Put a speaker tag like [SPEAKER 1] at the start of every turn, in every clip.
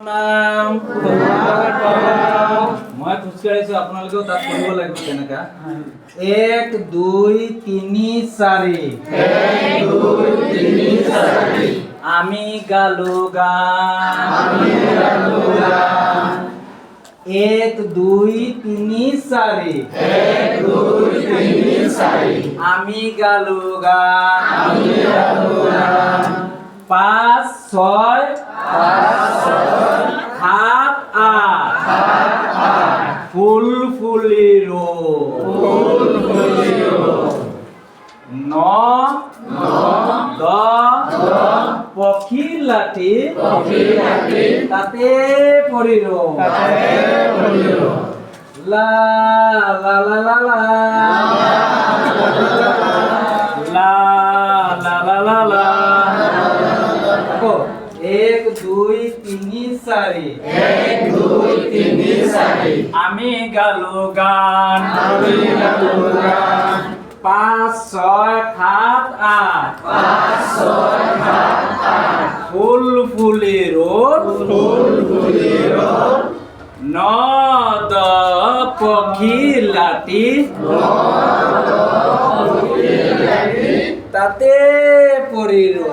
[SPEAKER 1] নাম মই খোজকাঢ়িছো আপোনালোকেও তাত কৰিব লাগিব তেনেকা 1 2 3 4 আমি গালো গান 1 2 3 4 আমি গালো গান 5 6 7 8 ফুল ফুলিরো 9 10 পক্ষী লাঠি তাতে পড়িরো লা লা লা লা লা লা লা লা লা লা 1 2 3 4 আমি গালো গান 5 6 7 8 ফুল ফুলিরো 9 10 পক্ষী লাঠি তাতে পড়িরো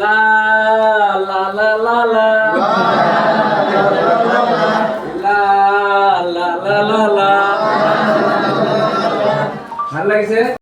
[SPEAKER 1] লা লা লা লা লা